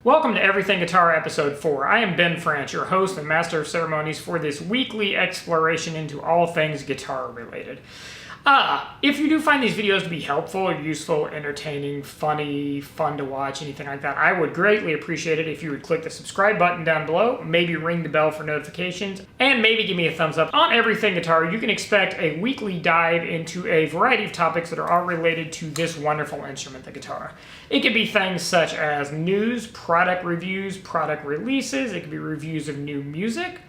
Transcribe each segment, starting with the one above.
Welcome to Everything Guitar Episode 4. I am Ben France, your host and master of ceremonies for this weekly exploration into all things guitar related. If you do find these videos to be helpful, useful, entertaining, funny, fun to watch, anything like that, I would greatly appreciate it if you would click the subscribe button down below, maybe ring the bell for notifications, and maybe give me a thumbs up. On Everything Guitar, you can expect a weekly dive into a variety of topics that are all related to this wonderful instrument, the guitar. It could be things such as news, product reviews, product releases, it could be reviews of new music.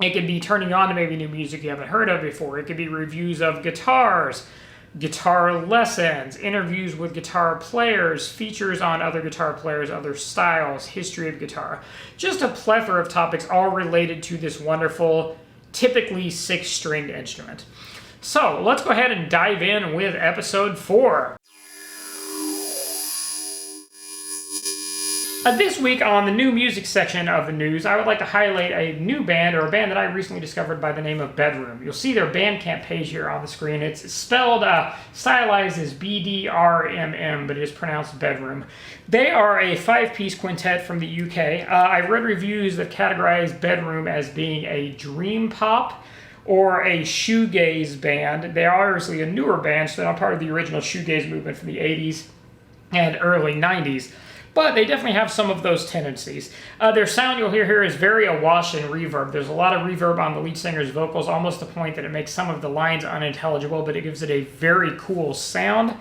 It could be turning on to maybe new music you haven't heard of before. It could be reviews of guitars, guitar lessons, interviews with guitar players, features on other guitar players, other styles, history of guitar. Just a plethora of topics all related to this wonderful, typically six-stringed instrument. So let's go ahead and dive in with episode 4. This week on the new music section of the news, I would like to highlight a new band, or a band that I recently discovered by the name of bdrmm. You'll see their Bandcamp page here on the screen. It's spelled, stylized as bdrmm, but it is pronounced bdrmm. They are a 5-piece quintet from the UK. I've read reviews that categorize bdrmm as being a dream pop or a shoegaze band. They are obviously a newer band, so they're not part of the original shoegaze movement from the 80s and early 90s. But they definitely have some of those tendencies. Their sound you'll hear here is very awash in reverb. There's a lot of reverb on the lead singer's vocals, almost to the point that it makes some of the lines unintelligible, but it gives it a very cool sound.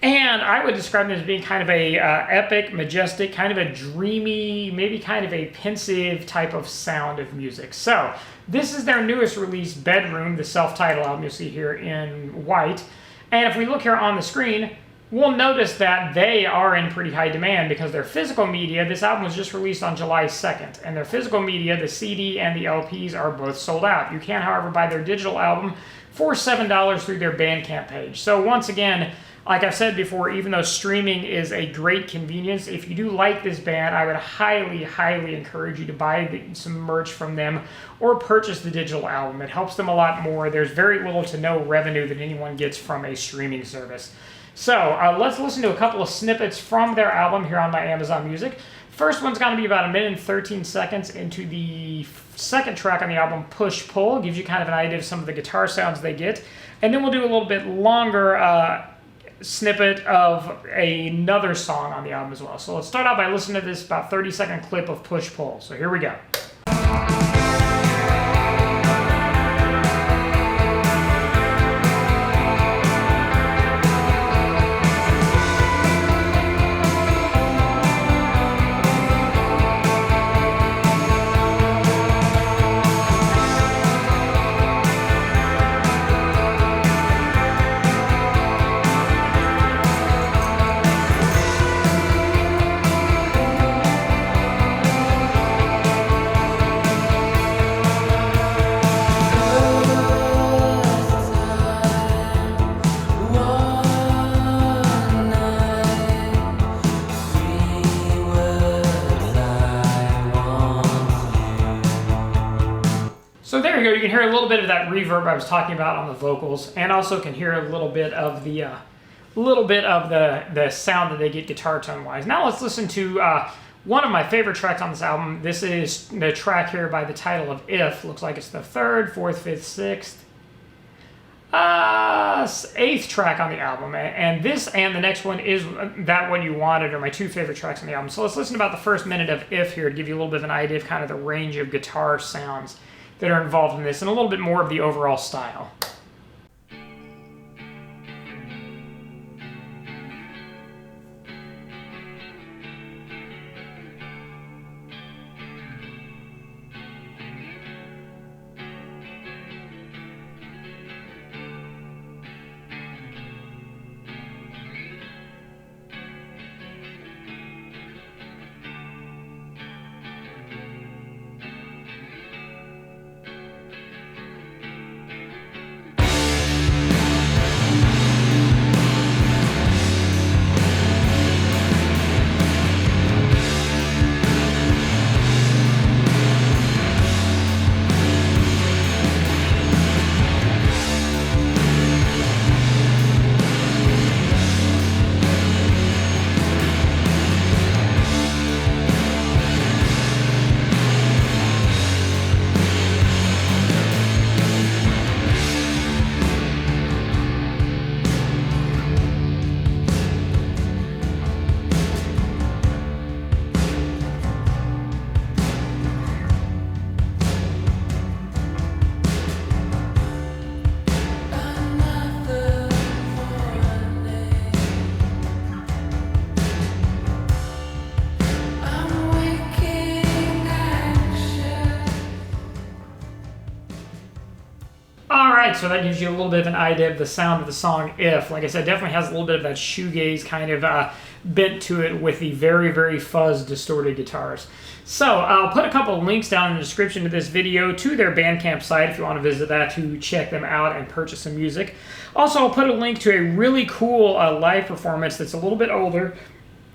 And I would describe them as being kind of a epic, majestic, kind of a dreamy, maybe kind of a pensive type of sound of music. So this is their newest release, bdrmm, the self-titled album you'll see here in white. And if we look here on the screen, we'll notice that they are in pretty high demand because their physical media, this album was just released on July 2nd, and their physical media, the CD and the LPs, are both sold out. You can, however, buy their digital album for $7 through their Bandcamp page. So once again, like I've said before, even though streaming is a great convenience, if you do like this band, I would highly, highly encourage you to buy some merch from them or purchase the digital album. It helps them a lot more. There's very little to no revenue that anyone gets from a streaming service. So let's listen to a couple of snippets from their album here on my Amazon Music. First one's going to be about 1 minute and 13 seconds into the second track on the album, Push Pull. Gives you kind of an idea of some of the guitar sounds they get. And then we'll do a little bit longer snippet of another song on the album as well. So let's start out by listening to this about 30-second clip of Push Pull. So here we go. So there you go. You can hear a little bit of that reverb I was talking about on the vocals, and also can hear a little bit of the sound that they get guitar tone wise. Now let's listen to one of my favorite tracks on this album. This is the track here by the title of If. Looks like it's the 3rd, 4th, 5th, 6th, 8th track on the album. And this and the next one is That One You Wanted are my two favorite tracks on the album. So let's listen to about the first minute of If here to give you a little bit of an idea of kind of the range of guitar sounds that are involved in this, and a little bit more of the overall style. so that gives you a little bit of an idea of the sound of the song If. Like I said, definitely has a little bit of that shoegaze kind of bent to it with the very, very fuzz distorted guitars. So I'll put a couple of links down in the description of this video to their Bandcamp site if you want to visit that to check them out and purchase some music. Also, I'll put a link to a really cool live performance that's a little bit older.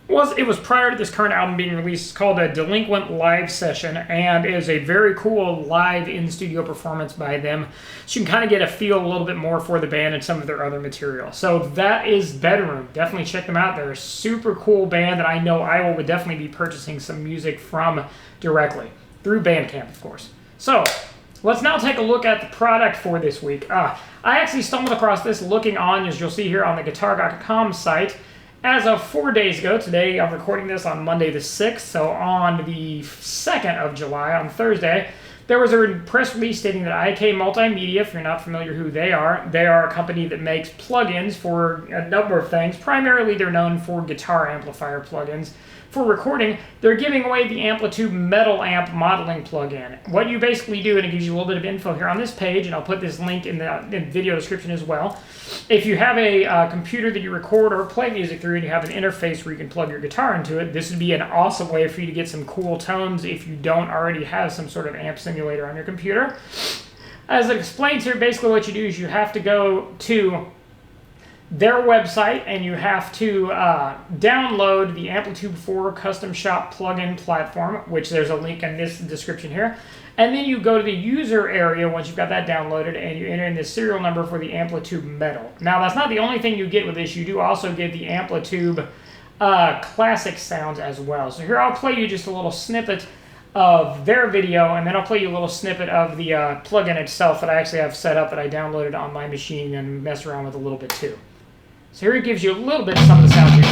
It was prior to this current album being released. It's called a Delinquent Live Session, and is a very cool live in-studio performance by them. So you can kind of get a feel a little bit more for the band and some of their other material. So that is bdrmm. Definitely check them out. They're a super cool band that I know I will definitely be purchasing some music from directly, through Bandcamp, of course. So let's now take a look at the product for this week. I actually stumbled across this looking on, as you'll see here, on the guitar.com site. As of 4 days ago, today I'm recording this on Monday the 6th, so on the 2nd of July, on Thursday, there was a press release stating that IK Multimedia, if you're not familiar who they are a company that makes plugins for a number of things. Primarily they're known for guitar amplifier plugins. For recording, they're giving away the Amplitube Metal Amp modeling plugin. What you basically do, and it gives you a little bit of info here on this page, and I'll put this link in the video description as well. If you have a computer that you record or play music through and you have an interface where you can plug your guitar into it, this would be an awesome way for you to get some cool tones if you don't already have some sort of amp simulator on your computer. As it explains here, basically what you do is you have to go to their website and you have to download the Amplitube 4 Custom Shop plugin platform, which there's a link in this description here. And then you go to the user area once you've got that downloaded and you enter in the serial number for the Amplitube Metal. Now that's not the only thing you get with this. You do also get the Amplitube classic sounds as well. So here I'll play you just a little snippet of their video, and then I'll play you a little snippet of the plugin itself that I actually have set up that I downloaded on my machine and mess around with a little bit too. So here it gives you a little bit of some of the sounds you get.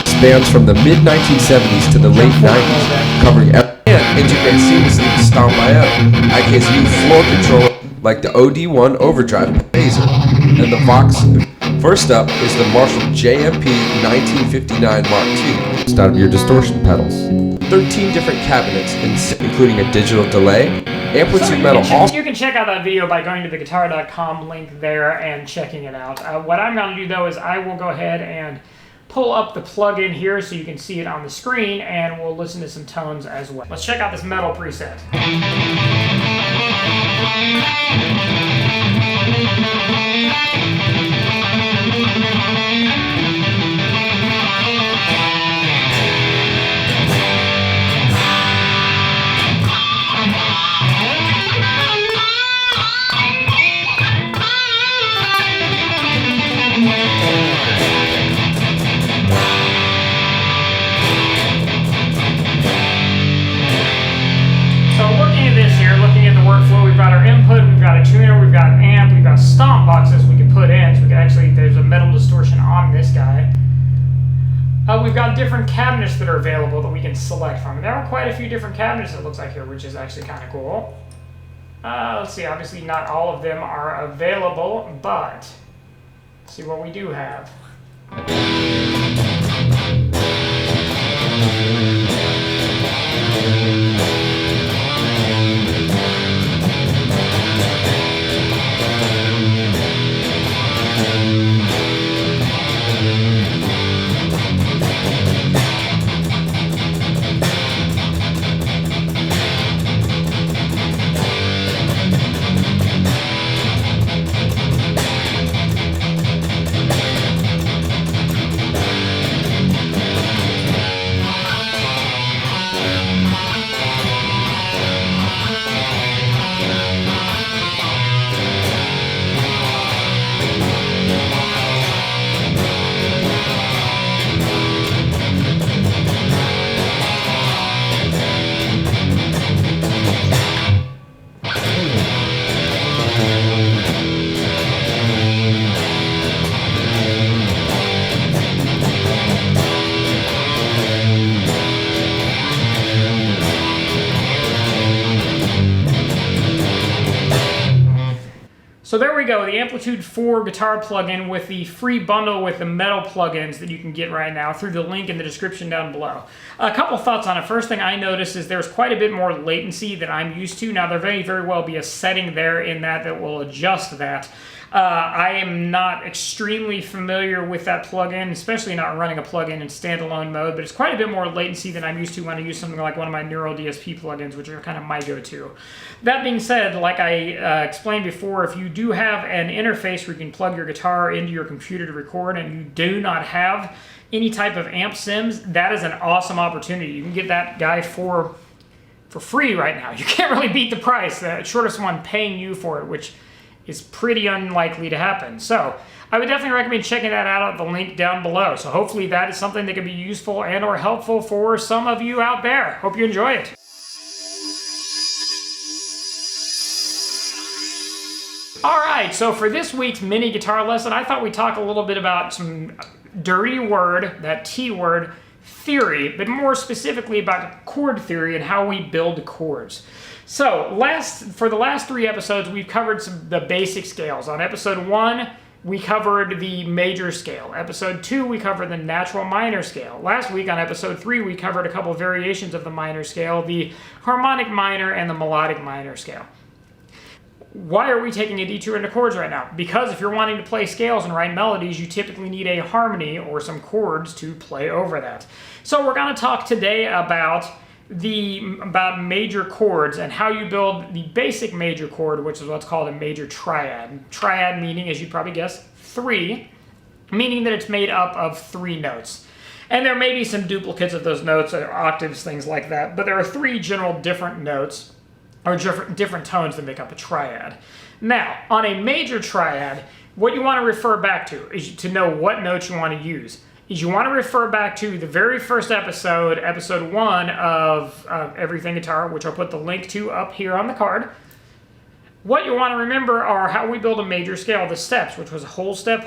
Spans from the mid-1970s to the late 90s, covering every and integrates seamlessly with Stomp IO, IK's new floor controller like the OD1 Overdrive Phaser, and the Vox. First up is the Marshall JMP 1959 Mark II, just out of your distortion pedals. 13 different cabinets, including a digital delay. Amplitube Metal also... You can check out that video by going to the guitar.com link there and checking it out. What I'm going to do, though, is I will go ahead and pull up the plugin here so you can see it on the screen, and we'll listen to some tones as well. Let's check out this metal preset. Workflow, we've got our input, we've got a tuner, we've got an amp, we've got stomp boxes we can put in, so we can actually, there's a metal distortion on this guy. We've got different cabinets that are available that we can select from. And there are quite a few different cabinets it looks like here, which is actually kind of cool. Let's see, obviously not all of them are available, but let's see what we do have. So there we go, the Amplitude 4 guitar plugin with the free bundle with the metal plugins that you can get right now through the link in the description down below. A couple thoughts on it. First thing I noticed is there's quite a bit more latency than I'm used to. Now there may very well be a setting there in that will adjust that. I am not extremely familiar with that plugin, especially not running a plugin in standalone mode, but it's quite a bit more latency than I'm used to when I use something like one of my Neural DSP plugins, which are kind of my go-to. That being said, like I explained before, if you do have an interface where you can plug your guitar into your computer to record and you do not have any type of amp sims, that is an awesome opportunity. You can get that guy for free right now. You can't really beat the price. The shortest one paying you for it, which is pretty unlikely to happen. So I would definitely recommend checking that out at the link down below. So hopefully that is something that can be useful and or helpful for some of you out there. Hope you enjoy it. All right, so for this week's mini guitar lesson, I thought we'd talk a little bit about some dirty word, that T word, theory, but more specifically about chord theory and how we build chords. So for the last 3 episodes, we've covered the basic scales. On episode 1, we covered the major scale. Episode 2, we covered the natural minor scale. Last week on episode 3, we covered a couple variations of the minor scale, the harmonic minor and the melodic minor scale. Why are we taking a detour into chords right now? Because if you're wanting to play scales and write melodies, you typically need a harmony or some chords to play over that. So we're going to talk today about major chords and how you build the basic major chord, which is what's called a major triad. Triad meaning, as you probably guessed, 3, meaning that it's made up of 3 notes. And there may be some duplicates of those notes, or octaves, things like that, but there are 3 general different notes, or different tones that make up a triad. Now, on a major triad, what you want to refer back to is to know what notes you want to use. You want to refer back to the very first episode, episode 1 of Everything Guitar, which I'll put the link to up here on the card. What you want to remember are how we build a major scale, the steps, which was whole step,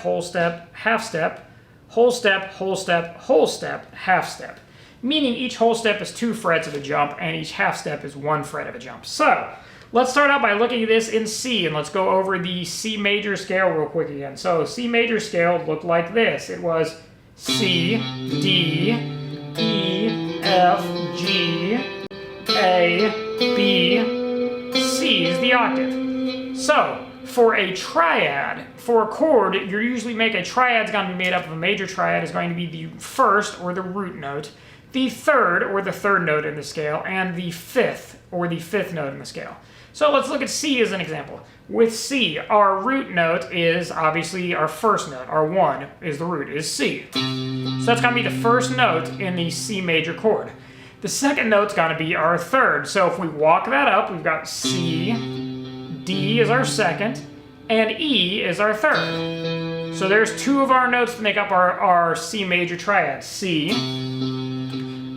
half step, whole step, whole step, whole step, half step. Meaning each whole step is 2 frets of a jump and each half step is 1 fret of a jump. So let's start out by looking at this in C, and let's go over the C major scale real quick again. So C major scale looked like this. It was C, D, E, F, G, A, B, C is the octave. So for a triad, for a chord, you usually make a triad is going to be made up of a major triad is going to be the first or the root note, the third or the third note in the scale, and the fifth or the fifth note in the scale. So let's look at C as an example. With C, our root note is obviously our first note. Our 1 is the root, is C. So that's going to be the first note in the C major chord. The second note's going to be our third. So if we walk that up, we've got C, D is our second, and E is our third. So there's 2 of our notes to make up our C major triad, C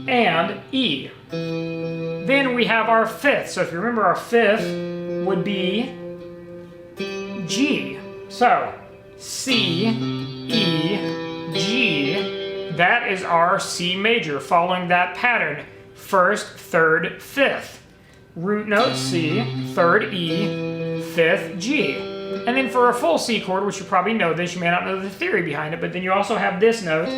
and E. Then we have our fifth. So if you remember, our fifth would be G. So C, E, G, that is our C major, following that pattern. First, third, fifth. Root note C, third E, fifth G. And then for a full C chord, which you probably know this, you may not know the theory behind it, but then you also have this note,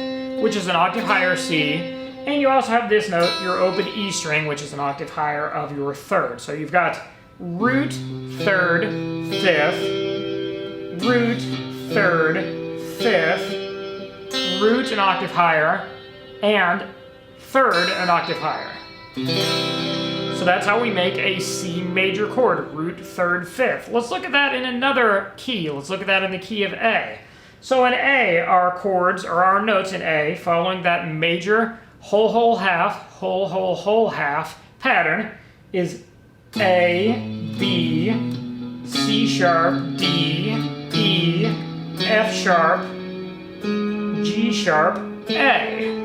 which is an octave higher C, and you also have this note, your open E string, which is an octave higher of your third. So you've got root, third, fifth, root, third, fifth, root an octave higher, and third an octave higher. So that's how we make a C major chord, root, third, fifth. Let's look at that in another key. Let's look at that in the key of A. So in A, our chords, or our notes in A, following that major whole, whole, half, whole, whole, whole, half pattern is A, B, C sharp, D, E, F sharp, G sharp, A.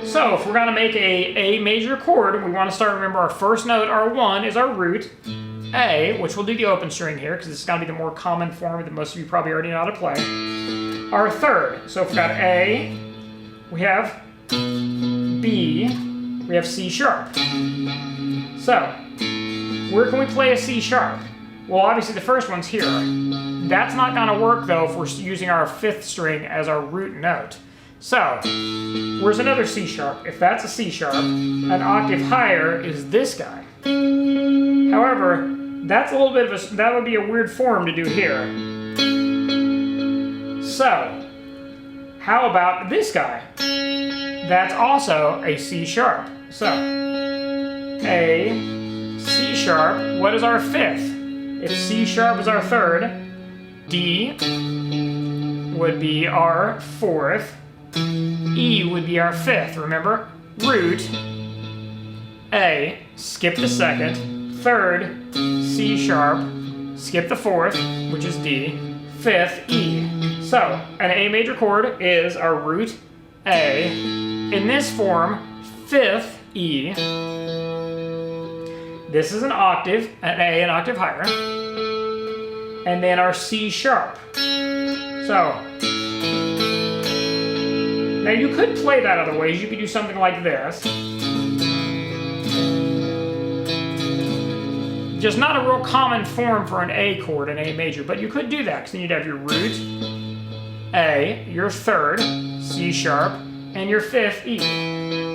So if we're going to make a major chord, we want to start, remember our first note, our 1, is our root, A, which we'll do the open string here because this is going to be the more common form that most of you probably already know how to play. Our third, so if we've got A, we have B, we have C sharp. So, where can we play a C sharp? Well, obviously the first one's here. That's not gonna work though if we're using our 5th string as our root note. So, where's another C sharp? If that's a C sharp, an octave higher is this guy. However, that's a little bit of a, that would be a weird form to do here. So, how about this guy? That's also a C sharp. So, A, C sharp, what is our 5th? If C sharp is our 3rd, D would be our 4th, E would be our 5th, remember? Root, A, skip the 2nd, 3rd, C sharp, skip the 4th, which is D, 5th, E. So, an A major chord is our root, A. In this form, 5th, E. This is an octave, an A, an octave higher. And then our C sharp. So, now you could play that other ways. You could do something like this. Just not a real common form for an A chord, an A major, but you could do that, because then you'd have your root, A, your 3rd, C sharp, and your 5th, E.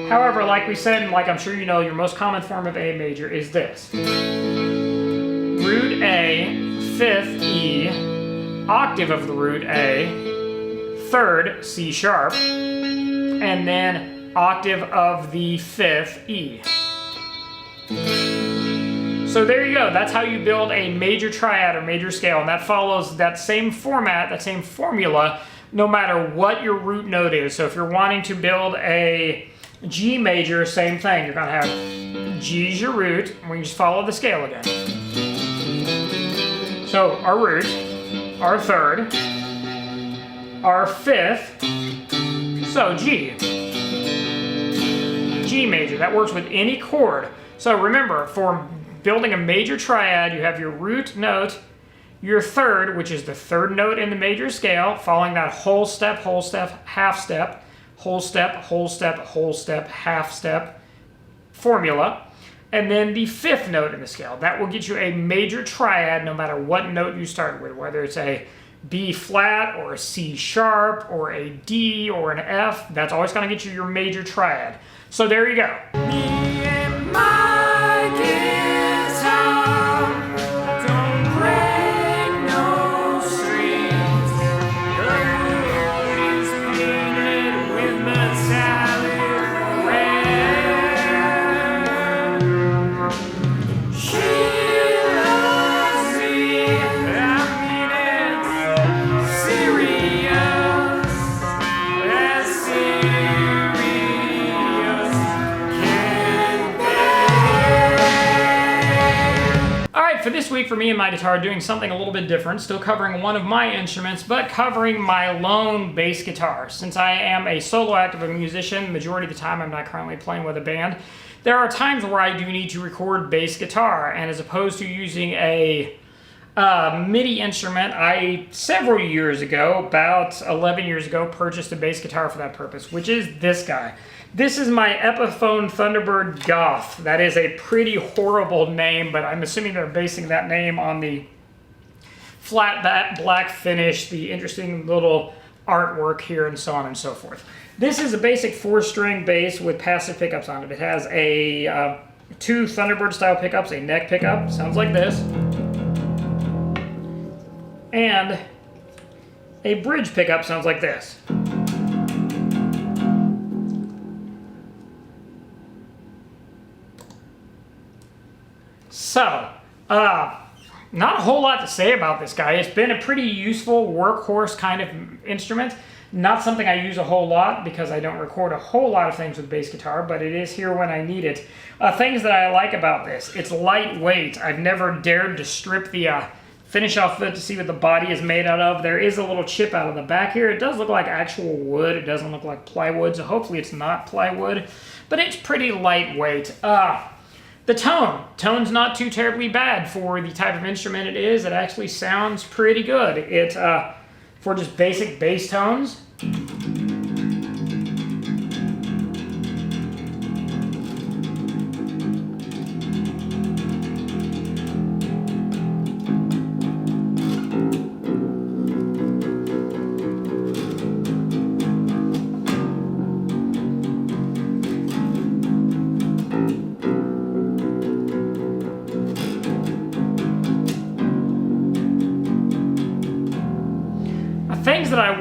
However, like we said, and like I'm sure you know, your most common form of A major is this. Root A, 5th, E, octave of the root A, 3rd, C sharp, and then octave of the 5th, E. So there you go, that's how you build a major triad or major scale, and that follows that same format, that same formula, no matter what your root note is. So if you're wanting to build a G major, same thing. You're gonna have G is your root, and we just follow the scale again. So our root, our 3rd, our 5th, so G. G major, that works with any chord. So remember, for building a major triad, you have your root note, your 3rd, which is the 3rd note in the major scale, following that whole step, half step, whole step, whole step, whole step, half step formula. And then the 5th note in the scale. That will get you a major triad no matter what note you start with, whether it's a B flat or a C sharp or a D or an F. That's always going to get you your major triad. So there you go. Me and my guitar don't break no strings. The wood is painted with metallic red. She loves me, I mean it's serious, as serious can be. Alright, for this week for me and my guitar, doing something a little bit different, still covering one of my instruments, but covering my lone bass guitar. Since I am a solo active musician, the majority of the time I'm not currently playing with a band, there are times where I do need to record bass guitar, and as opposed to using a MIDI instrument, I, several years ago, about 11 years ago, purchased a bass guitar for that purpose, which is this guy. This is my Epiphone Thunderbird Goth. That is a pretty horrible name, but I'm assuming they're basing that name on the flat black finish, the interesting little artwork here, and so on and so forth. This is a basic 4-string bass with passive pickups on it. It has a 2 Thunderbird style pickups, a neck pickup, sounds like this, and a bridge pickup, sounds like this. So, not a whole lot to say about this guy. It's been a pretty useful workhorse kind of instrument. Not something I use a whole lot because I don't record a whole lot of things with bass guitar, but it is here when I need it. Things that I like about this: it's lightweight. I've never dared to strip the finish off it to see what the body is made out of. There is a little chip out of the back here. It does look like actual wood. It doesn't look like plywood, so hopefully it's not plywood, but it's pretty lightweight. The tone's not too terribly bad for the type of instrument it is. It actually sounds pretty good. It for just basic bass tones,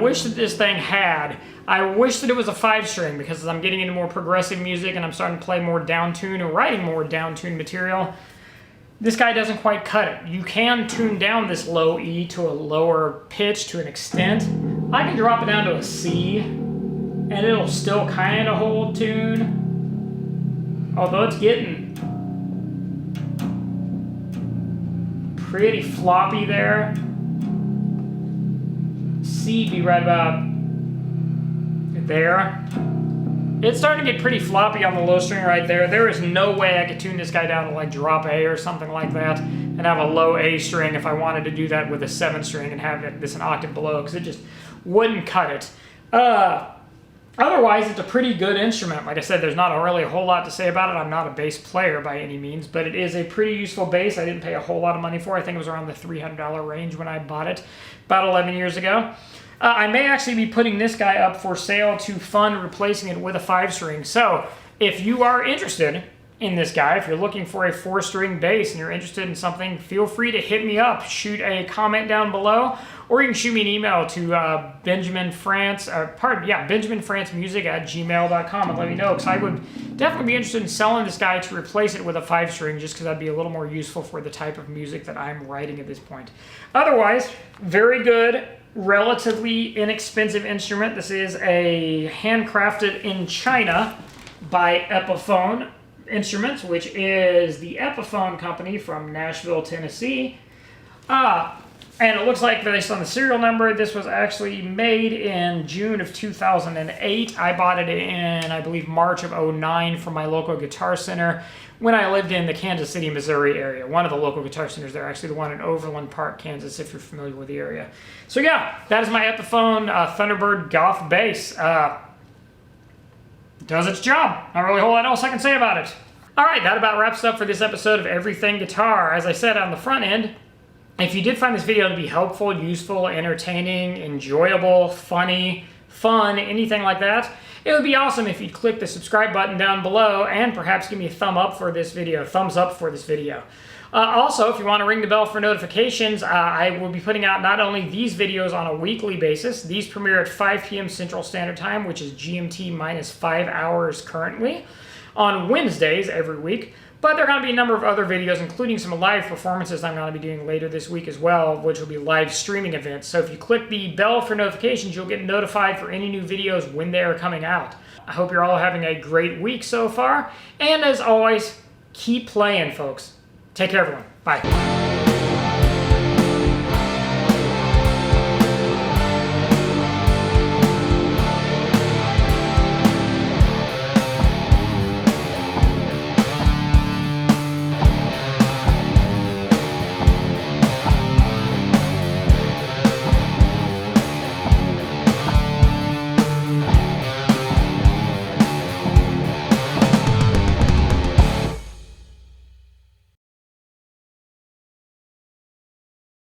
wish that this thing had. I wish that it was a 5-string, because as I'm getting into more progressive music and I'm starting to play more down-tune and writing more down-tune material, this guy doesn't quite cut it. You can tune down this low E to a lower pitch to an extent. I can drop it down to a C, and it'll still kind of hold tune. Although it's getting pretty floppy there. C be right about there. It's starting to get pretty floppy on the low string right there. There is no way I could tune this guy down to like drop A or something like that and have a low A string if I wanted to do that with a 7 string and have this an octave below, because it just wouldn't cut it. Otherwise, it's a pretty good instrument. Like I said, there's not really a whole lot to say about it. I'm not a bass player by any means, but it is a pretty useful bass. I didn't pay a whole lot of money for it. I think it was around the $300 range when I bought it about 11 years ago. I may actually be putting this guy up for sale to fund replacing it with a 5-string. So if you are interested in this guy, if you're looking for a 4-string bass and you're interested in something, feel free to hit me up. Shoot a comment down below, or you can shoot me an email to benjaminfrancemusic@gmail.com and let me know, because I would definitely be interested in selling this guy to replace it with a 5-string, just because that'd be a little more useful for the type of music that I'm writing at this point. Otherwise, very good, relatively inexpensive instrument. This is a handcrafted in China by Epiphone Instruments, which is the Epiphone company from Nashville, Tennessee. And it looks like, based on the serial number, this was actually made in June of 2008. I bought it in, I believe, March of 2009 from my local Guitar Center when I lived in the Kansas City, Missouri area. One of the local Guitar Centers there, actually the one in Overland Park, Kansas, if you're familiar with the area. So yeah, that is my Epiphone Thunderbird Goth bass. Does its job. Not really a whole lot else I can say about it. All right, that about wraps up for this episode of Everything Guitar. As I said on the front end, if you did find this video to be helpful, useful, entertaining, enjoyable, funny, fun, anything like that, it would be awesome if you'd click the subscribe button down below and perhaps give me a thumbs up for this video. Also, if you want to ring the bell for notifications, I will be putting out not only these videos on a weekly basis. These premiere at 5 p.m. Central Standard Time, which is GMT minus 5 hours currently, on Wednesdays every week. But there are going to be a number of other videos, including some live performances I'm going to be doing later this week as well, which will be live streaming events. So if you click the bell for notifications, you'll get notified for any new videos when they are coming out. I hope you're all having a great week so far. And as always, keep playing, folks. Take care, everyone. Bye.